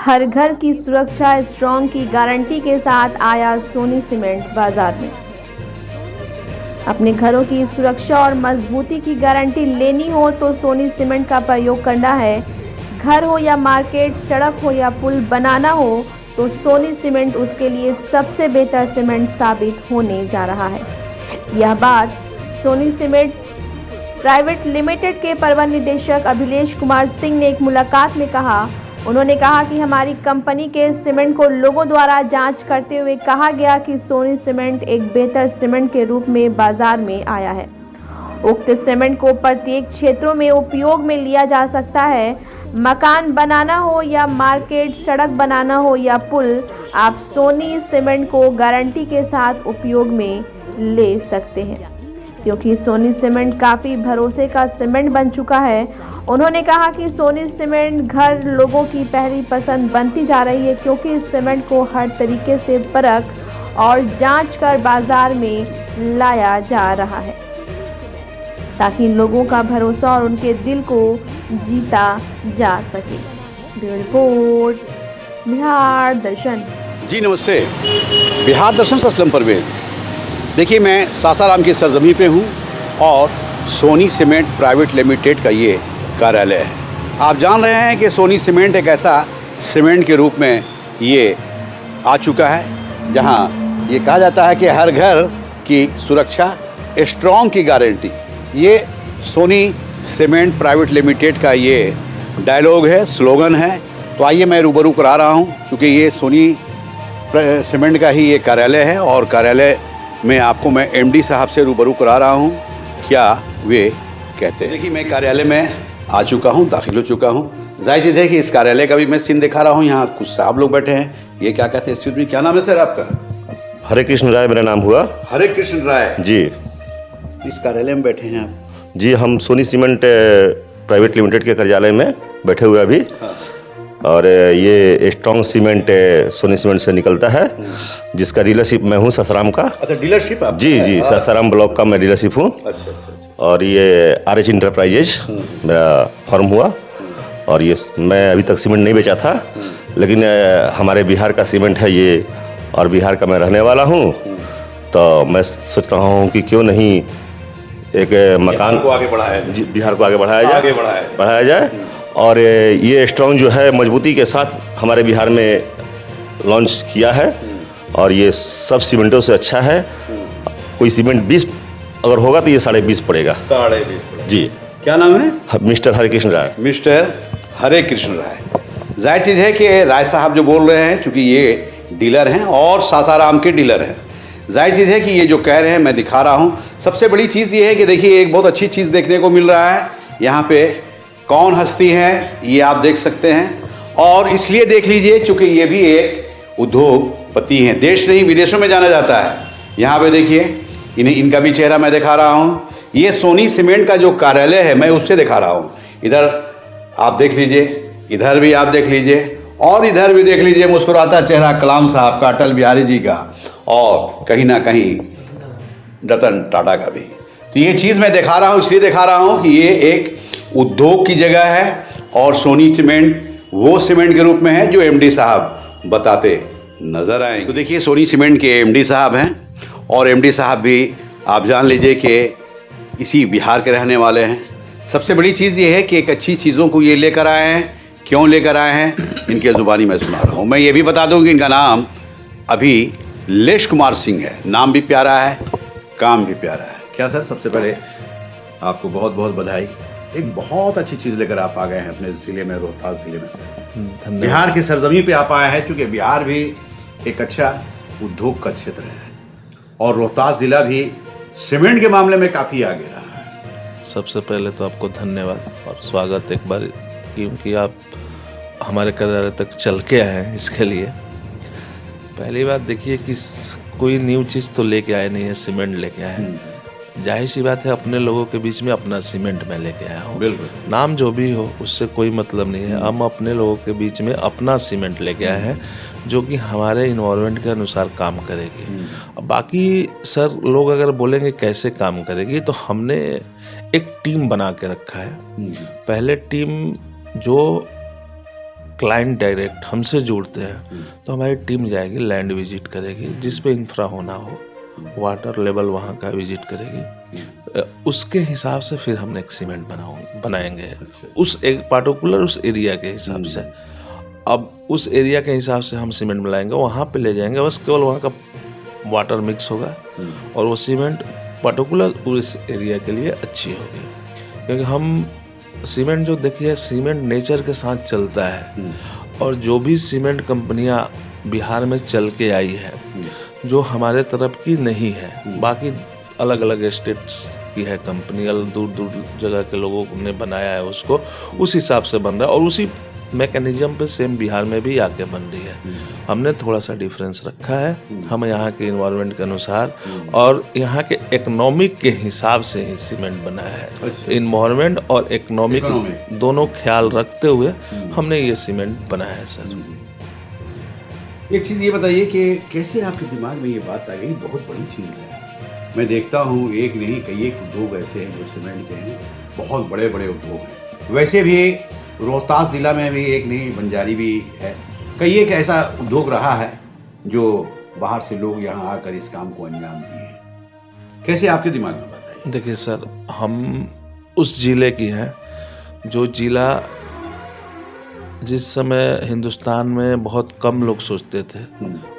हर घर की सुरक्षा स्ट्रॉन्ग की गारंटी के साथ आया सोनी सीमेंट बाजार में। अपने घरों की सुरक्षा और मजबूती की गारंटी लेनी हो तो सोनी सीमेंट का प्रयोग करना है। घर हो या मार्केट, सड़क हो या पुल बनाना हो तो सोनी सीमेंट उसके लिए सबसे बेहतर सीमेंट साबित होने जा रहा है। यह बात सोनी सीमेंट प्राइवेट लिमिटेड के प्रबंध निदेशक अभिलेश कुमार सिंह ने एक मुलाकात में कहा। उन्होंने कहा कि हमारी कंपनी के सीमेंट को लोगों द्वारा जांच करते हुए कहा गया कि सोनी सीमेंट एक बेहतर सीमेंट के रूप में बाजार में आया है। उक्त सीमेंट को प्रत्येक क्षेत्रों में उपयोग में लिया जा सकता है। मकान बनाना हो या मार्केट, सड़क बनाना हो या पुल, आप सोनी सीमेंट को गारंटी के साथ उपयोग में ले सकते हैं, क्योंकि सोनी सीमेंट काफ़ी भरोसे का सीमेंट बन चुका है। उन्होंने कहा कि सोनी सीमेंट घर लोगों की पहली पसंद बनती जा रही है, क्योंकि इस सीमेंट को हर तरीके से परख और जांच कर बाजार में लाया जा रहा है, ताकि लोगों का भरोसा और उनके दिल को जीता जा सके। ब्यूरो रिपोर्ट, बिहार दर्शन। जी नमस्ते, बिहार दर्शन से असलम परवेज। देखिए, मैं सासाराम की सरजमी पे हूँ और सोनी सीमेंट प्राइवेट लिमिटेड का ये कार्यालय है। आप जान रहे हैं कि सोनी सीमेंट एक ऐसा सीमेंट के रूप में ये आ चुका है जहाँ ये कहा जाता है कि हर घर की सुरक्षा स्ट्रॉन्ग की गारंटी। ये सोनी सीमेंट प्राइवेट लिमिटेड का ये डायलॉग है, स्लोगन है। तो आइए मैं रूबरू करा रहा हूँ, क्योंकि ये सोनी सीमेंट का ही ये कार्यालय है और कार्यालय में आपको मैं एमडी साहब से रूबरू करा रहा हूँ, क्या वे कहते हैं। देखिए, मैं कार्यालय में आ चुका हूँ, दाखिल हो चुका हूँ। जाहिर चीज़ है कि इस कार्यालय का भी मैं सीन दिखा रहा हूँ। यहाँ कुछ साहब लोग बैठे हैं। ये क्या कहते हैं? एक्सक्यूज मी, क्या नाम है सर आपका? हरे कृष्ण राय मेरा नाम हुआ। हरे कृष्ण राय जी। इस कार्यालय में बैठे हैं आप? जी, हम सोनी सीमेंट प्राइवेट लिमिटेड के कार्यालय में बैठे हुए अभी। हाँ। और ये स्ट्रॉन्ग सीमेंट सोनी सीमेंट से निकलता है, जिसका डीलरशिप मैं हूँ सासाराम का। अच्छा, डीलरशिप आप? जी जी, सासाराम ब्लॉक का मैं डीलरशिप हूँ। अच्छा। और ये RH इंटरप्राइजेज मेरा फर्म हुआ। और ये मैं अभी तक सीमेंट नहीं बेचा था, लेकिन हमारे बिहार का सीमेंट है ये, और बिहार का मैं रहने वाला हूँ। तो मैं सोच रहा हूँ कि क्यों नहीं एक मकान को आगे बढ़ाया जी, बिहार को आगे बढ़ाया जाए। और ये स्ट्रॉन्ग जो है मजबूती के साथ हमारे बिहार में लॉन्च किया है, और ये सब सीमेंटों से अच्छा है। कोई सीमेंट 20 अगर होगा तो ये 20.5 पड़ेगा। 20.5 जी। क्या नाम है? मिस्टर हरे कृष्ण राय। मिस्टर हरे कृष्ण राय। जाहिर चीज़ है कि राय साहब जो बोल रहे हैं, चूँकि ये डीलर हैं और सासाराम के डीलर हैं, जाहिर चीज़ है कि ये जो कह रहे हैं मैं दिखा रहा हूँ। सबसे बड़ी चीज़ ये है कि देखिए, एक बहुत अच्छी चीज़ देखने को मिल रहा है। यहाँ पे कौन हस्ती है ये आप देख सकते हैं, और इसलिए देख लीजिए चूँकि ये भी एक उद्योगपति हैं। देश नहीं, विदेशों में जाना जाता है। यहाँ पे देखिए, इनका भी चेहरा मैं दिखा रहा हूँ। ये सोनी सीमेंट का जो कार्यालय है मैं उससे दिखा रहा हूँ। इधर आप देख लीजिए, इधर भी आप देख लीजिए, और इधर भी देख लीजिए, मुस्कुराता चेहरा कलाम साहब का, अटल बिहारी जी का, और कहीं ना कहीं रतन टाटा का भी। तो ये चीज़ मैं दिखा रहा हूँ, इसलिए दिखा रहा हूँ कि ये एक उद्योग की जगह है, और सोनी सीमेंट वो सीमेंट के रूप में है जो एमडी साहब बताते नजर आएंगे। तो देखिए, सोनी सीमेंट के एमडी साहब हैं, और एमडी साहब भी आप जान लीजिए कि इसी बिहार के रहने वाले हैं। सबसे बड़ी चीज़ ये है कि एक अच्छी चीज़ों को ये लेकर आए हैं। क्यों लेकर आए हैं, इनके ज़ुबानी मैं सुना रहा हूँ। मैं ये भी बता दूँ कि इनका नाम अभिलेश कुमार सिंह है। नाम भी प्यारा है, काम भी प्यारा है। क्या सर, सबसे पहले आपको बहुत बहुत बधाई। एक बहुत अच्छी चीज़ लेकर आप आ गए हैं अपने ज़िले में, रोहतास ज़िले में से। बिहार की सरजमी पे आप आए हैं, क्योंकि बिहार भी एक अच्छा उद्योग का क्षेत्र है, और रोहतास ज़िला भी सीमेंट के मामले में काफ़ी आगे रहा है। सबसे पहले तो आपको धन्यवाद और स्वागत एक बार, क्योंकि आप हमारे कार्यालय तक चल के आए हैं। इसके लिए पहली बात देखिए कि कोई न्यू चीज़ तो लेके आए नहीं है, सीमेंट लेके आए हैं। जाहिर सी बात है, अपने लोगों के बीच में अपना सीमेंट मैं लेके आया हूँ। बिल्कुल, नाम जो भी हो उससे कोई मतलब नहीं है। हम अपने लोगों के बीच में अपना सीमेंट लेके आए हैं, जो कि हमारे इन्वायरमेंट के अनुसार काम करेगी। अब बाकी सर लोग अगर बोलेंगे कैसे काम करेगी, तो हमने एक टीम बना के रखा है। पहले टीम जो क्लाइंट डायरेक्ट हमसे जुड़ते हैं तो हमारी टीम जाएगी, लैंड विजिट करेगी, जिस पे इंफ्रा होना हो, वाटर लेवल वहाँ का विजिट करेगी, उसके हिसाब से फिर हम एक सीमेंट बनाएंगे उस एक पार्टिकुलर उस एरिया के हिसाब से। अब उस एरिया के हिसाब से हम सीमेंट बनाएंगे, वहाँ पे ले जाएंगे, बस केवल वहाँ का वाटर मिक्स होगा और वो सीमेंट पर्टिकुलर उस एरिया के लिए अच्छी होगी। क्योंकि हम सीमेंट जो देखिए, सीमेंट नेचर के साथ चलता है और जो भी सीमेंट कंपनियां बिहार में चल के आई है जो हमारे तरफ की नहीं है, बाकी अलग अलग स्टेट्स की है कंपनी, दूर दूर जगह के लोगों ने बनाया है उसको, उस हिसाब से बन रहा है और उसी मैकेनिज्म पे सेम बिहार में भी आके बन रही है। हमने थोड़ा सा डिफरेंस रखा है, हम यहाँ के इन्वायरमेंट के अनुसार और यहाँ के इकोनॉमिक के हिसाब से ही सीमेंट बनाया है। इन्वायरमेंट और इकोनॉमिक दोनों ख्याल रखते हुए हमने ये सीमेंट बनाया है सर। एक चीज़ ये बताइए कि कैसे आपके दिमाग में ये बात आ गई, बहुत बड़ी चीज़ है। मैं देखता हूँ एक नहीं कई एक उद्योग ऐसे हैं जो सीमेंट के हैं, बहुत बड़े बड़े उद्योग हैं। वैसे भी रोहतास जिला में भी एक नहीं बंजारी भी है, कई एक ऐसा उद्योग रहा है जो बाहर से लोग यहाँ आकर इस काम को अंजाम दिए। कैसे आपके दिमाग में बताइए? देखिए सर, हम उस जिले की हैं जो जिला जिस समय हिंदुस्तान में बहुत कम लोग सोचते थे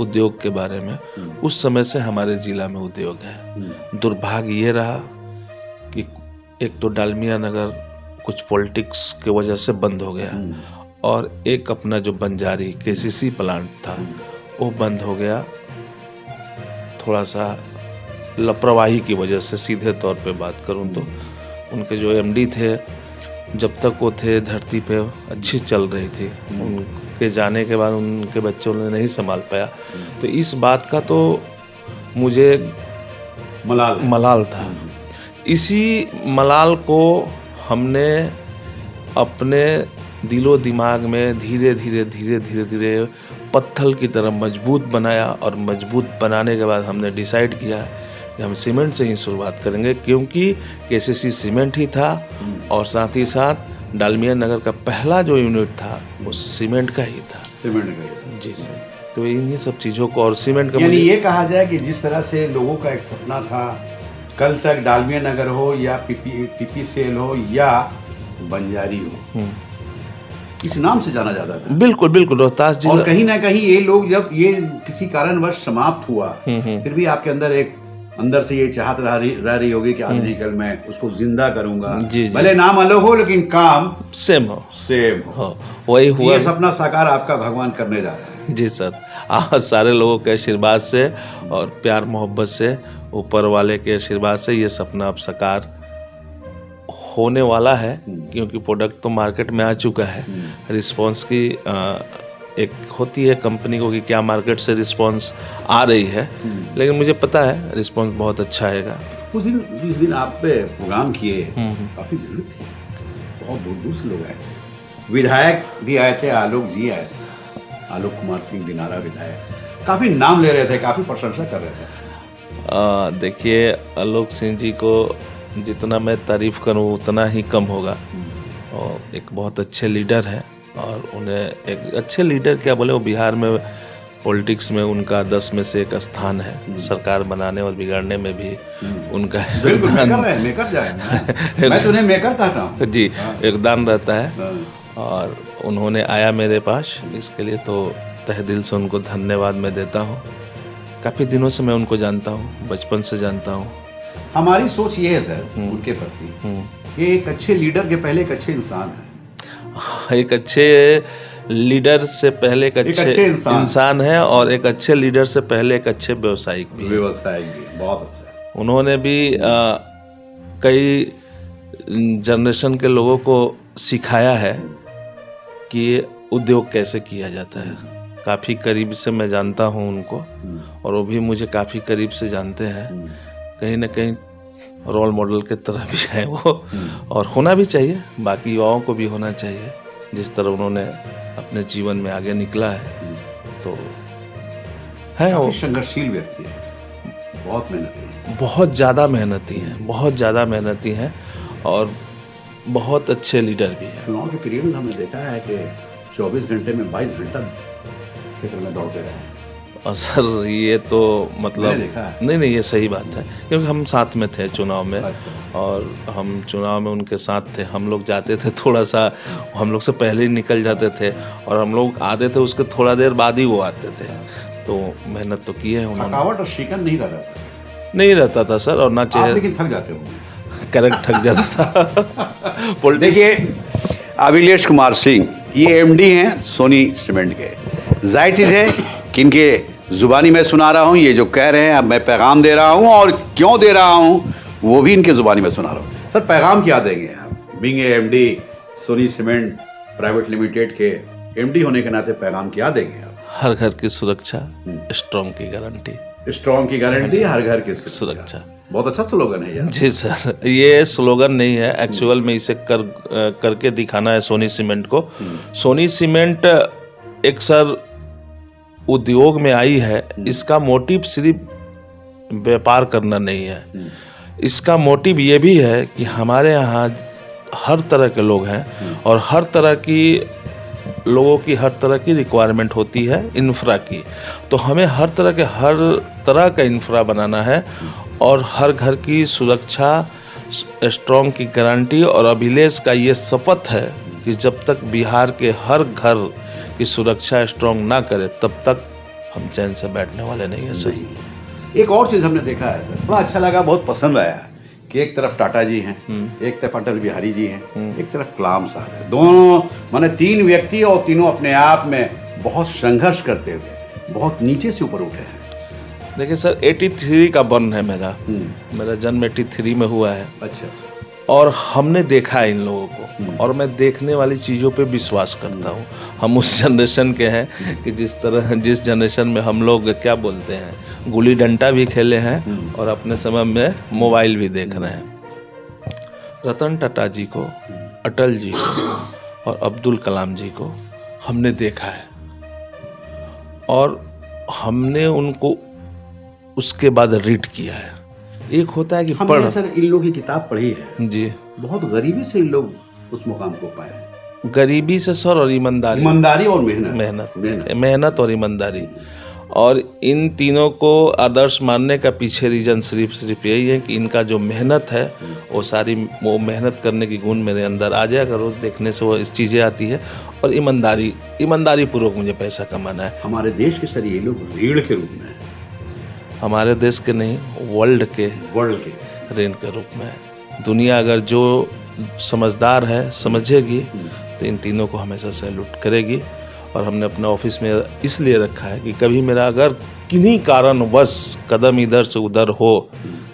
उद्योग के बारे में, उस समय से हमारे जिला में उद्योग है। दुर्भाग्य ये रहा कि एक तो डालमिया नगर कुछ पॉलिटिक्स के वजह से बंद हो गया और एक अपना जो बंजारी केसीसी प्लांट था वो बंद हो गया, थोड़ा सा लापरवाही की वजह से। सीधे तौर पे बात करूं तो उनके जो एमडी थे, जब तक वो थे धरती पे अच्छी चल रही थी, उनके जाने के बाद उनके बच्चों ने नहीं संभाल पाया। तो इस बात का तो मुझे मलाल था। इसी मलाल को हमने अपने दिलो दिमाग में धीरे धीरे पत्थर की तरह मजबूत बनाया और मजबूत बनाने के बाद हमने डिसाइड किया कि हम सीमेंट से ही शुरुआत करेंगे, क्योंकि केसीसी सीमेंट ही था और साथ ही साथ डालमिया नगर का पहला जो यूनिट था वो सीमेंट का ही था। सीमेंट का ही था। जी सर। तो इन्हीं सब चीज़ों को और सीमेंट का यानी ये कहा जाए कि जिस तरह से लोगों का एक सपना था, कल तक डालमिया नगर हो या पीपी सेल हो या बंजारी हो, इस नाम से जाना जाता था। बिल्कुल बिल्कुल, रोहतास जिला। और कहीं ना कहीं ये लोग जब ये किसी कारणवश समाप्त हुआ, फिर भी आपके अंदर से ये चाहत रह रही होगी कि आज कल मैं उसको जिंदा करूंगा। भले नाम अलग हो लेकिन काम सेम हो। वही हुआ। ये सपना साकार आपका भगवान करने जा रहा है। जी सर, आज सारे लोगों के आशीर्वाद से और प्यार मोहब्बत से, ऊपर वाले के आशीर्वाद से ये सपना अब साकार होने वाला है, क्योंकि प्रोडक्ट तो मार्केट में आ चुका है। रिस्पांस की एक होती है कंपनी को कि क्या मार्केट से रिस्पांस आ रही है, लेकिन मुझे पता है रिस्पांस बहुत अच्छा आएगा। जिस दिन आप पे प्रोग्राम किए काफी भीड़ थी, बहुत दूर दूर से लोग आए थे, विधायक भी आए थे, आलोक जी आए थे, आलोक कुमार सिंह दिनारा विधायक, काफी नाम ले रहे थे, काफी प्रशंसा कर रहे थे। देखिए, आलोक सिंह जी को जितना मैं तारीफ करूं उतना ही कम होगा। और एक बहुत अच्छे लीडर है और उन्हें एक अच्छे लीडर क्या बोले, वो बिहार में पॉलिटिक्स में उनका 10 में से 1 स्थान है। सरकार बनाने और बिगाड़ने में भी उनका जी योगदान रहता है। और उन्होंने आया मेरे पास, इसके लिए तो तहे दिल से उनको धन्यवाद मैं देता हूँ। काफ़ी दिनों से मैं उनको जानता हूँ, बचपन से जानता हूँ। हमारी सोच ये है सर उनके प्रति कि एक अच्छे लीडर के पहले एक अच्छे इंसान है। एक अच्छे लीडर से पहले एक अच्छे इंसान है और एक अच्छे लीडर से पहले एक अच्छे व्यवसायिक भी बहुत अच्छा। उन्होंने भी कई जनरेशन के लोगों को सिखाया है कि उद्योग कैसे किया जाता है। काफ़ी करीब से मैं जानता हूँ उनको और वो भी मुझे काफ़ी करीब से जानते हैं। कहीं ना कहीं रोल मॉडल के तरह भी है वो, और होना भी चाहिए, बाकी युवाओं को भी होना चाहिए। जिस तरह उन्होंने अपने जीवन में आगे निकला है तो है वो संघर्षशील व्यक्ति है, बहुत मेहनती है, बहुत ज़्यादा मेहनती हैं और बहुत अच्छे लीडर भी हैं। चुनाव के पीरियड में हमने देखा है कि 24 घंटे में 22 घंटा क्षेत्र में दौड़ते रहे। और सर ये तो मतलब मैंने देखा है। नहीं ये सही बात है, क्योंकि हम साथ में थे चुनाव में। अच्छा। और हम चुनाव में उनके साथ थे। हम लोग जाते थे थोड़ा सा, हम लोग से पहले ही निकल जाते थे, और हम लोग आते थे उसके थोड़ा देर बाद ही वो आते थे। तो मेहनत तो की है उन्होंने। थकावट और शिकन नहीं रहता था। नहीं रहता था सर, और ना आप चेहरे लेकिन थक जाते हो। करेक्ट थक जाता था। देखिए अभिलेश कुमार सिंह ये एमडी हैं सोनी सीमेंट के। जाहिर चीज़ है कि इनके ज़ुबानी मैं सुना रहा हूँ, ये जो कह रहे हैं अब मैं पैगाम दे रहा हूँ, और क्यों दे रहा हूँ वो भी इनके ज़ुबानी में सुना रहा हूँ। सर पैगाम क्या देंगे आप, being MD Soni cement private limited के एमडी होने के नाते पैगाम क्या देंगे आप? हर घर की सुरक्षा, स्ट्रॉन्ग की गारंटी। स्ट्रॉन्ग की गारंटी, हर घर की सुरक्षा। बहुत अच्छा स्लोगन है यार। जी सर, ये स्लोगन नहीं है, एक्चुअल में इसे करके दिखाना है सोनी सीमेंट को। सोनी सीमेंट एक सर उद्योग में आई है, इसका मोटिव सिर्फ व्यापार करना नहीं है। इसका मोटिव ये भी है कि हमारे यहाँ हर तरह के लोग हैं, और हर तरह की लोगों की हर तरह की रिक्वायरमेंट होती है इंफ्रा की। तो हमें हर तरह का इंफ्रा बनाना है, और हर घर की सुरक्षा, स्ट्रॉन्ग की गारंटी। और अभिलेष का ये शपथ है कि जब तक बिहार के हर घर की सुरक्षा स्ट्रॉन्ग ना करे तब तक हम चैन से बैठने वाले नहीं है। सही। एक और चीज़ हमने देखा है सर, बड़ा अच्छा लगा, बहुत पसंद आया कि एक तरफ टाटा जी हैं, एक तरफ अटल बिहारी जी हैं, एक तरफ कलाम साहब हैं। दोनों माने तीन व्यक्ति, और तीनों अपने आप में बहुत संघर्ष करते हुए बहुत नीचे से ऊपर उठे हैं। देखिए सर 83 का बर्न है मेरा जन्म 83 में हुआ है। अच्छा। और हमने देखा है इन लोगों को, और मैं देखने वाली चीज़ों पे विश्वास करता हूँ। हम उस जनरेशन के हैं कि जिस जनरेशन में हम लोग क्या बोलते हैं, गुल्ली डंडा भी खेले हैं, और अपने समय में मोबाइल भी देख रहे हैं। रतन टाटा जी को, अटल जी को और अब्दुल कलाम जी को हमने देखा है, और हमने उनको उसके बाद रीड किया है। एक होता है कि हमने सर इन लोगों की किताब पढ़ी है जी, बहुत गरीबी से इन लोग उस मुकाम को पाए। गरीबी से सर, और ईमानदारी और मेहनत और ईमानदारी। और इन तीनों को आदर्श मानने का पीछे रीजन सिर्फ यही है कि इनका जो मेहनत है वो मेहनत करने की गुण मेरे अंदर आ जाएगा। रोज देखने से वो इस चीज़ें आती है। और ईमानदारी पूर्वक मुझे पैसा कमाना है। हमारे देश के सर ये लोग रीढ़ के रूप में, हमारे देश के नहीं, वर्ल्ड के ऋण के रूप में। दुनिया अगर जो समझदार है, समझेगी, तो इन तीनों को हमेशा सैल्यूट करेगी। और हमने अपने ऑफिस में इसलिए रखा है कि कभी मेरा अगर किन्हीं कारणवश कदम इधर से उधर हो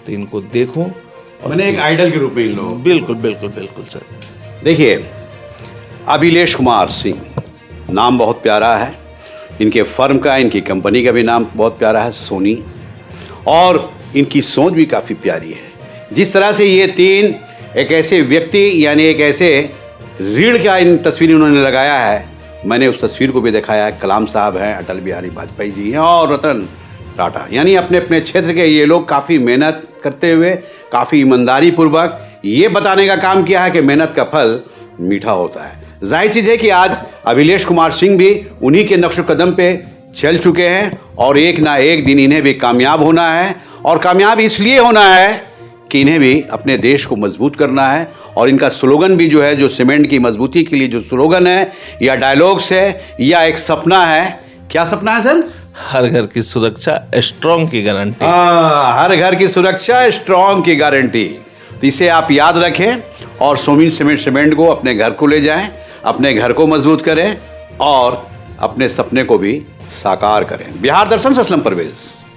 तो इनको देखूं, और मैंने एक आइडल के रूप में इन लोगों। बिल्कुल सर। देखिए अभिलेश कुमार सिंह नाम बहुत प्यारा है, इनके फर्म का, इनकी कंपनी का भी नाम बहुत प्यारा है, सोनी। और इनकी सोच भी काफ़ी प्यारी है। जिस तरह से ये तीन एक ऐसे व्यक्ति, यानी एक ऐसे रीढ़ का इन तस्वीरें उन्होंने लगाया है, मैंने उस तस्वीर को भी दिखाया है। कलाम साहब हैं, अटल बिहारी वाजपेयी जी हैं, और रतन टाटा, यानी अपने अपने क्षेत्र के ये लोग काफ़ी मेहनत करते हुए, काफ़ी ईमानदारी पूर्वक ये बताने का काम किया है कि मेहनत का फल मीठा होता है। जाहिर चीज़ है कि आज अभिलेश कुमार सिंह भी उन्हीं के नक्श कदम पे चल चुके हैं, और एक ना एक दिन इन्हें भी कामयाब होना है। और कामयाब इसलिए होना है कि इन्हें भी अपने देश को मजबूत करना है। और इनका स्लोगन भी जो है, जो सीमेंट की मजबूती के लिए जो स्लोगन है, या डायलॉग्स है, या एक सपना है। क्या सपना है सर? हर घर की सुरक्षा, स्ट्रॉन्ग की गारंटी। हर घर की सुरक्षा, स्ट्रॉन्ग की गारंटी। तो इसे आप याद रखें, और सोनी सीमेंट को अपने घर को ले जाएं, अपने घर को मजबूत करें, और अपने सपने को भी साकार करें। बिहार दर्शन से असलम परवेज।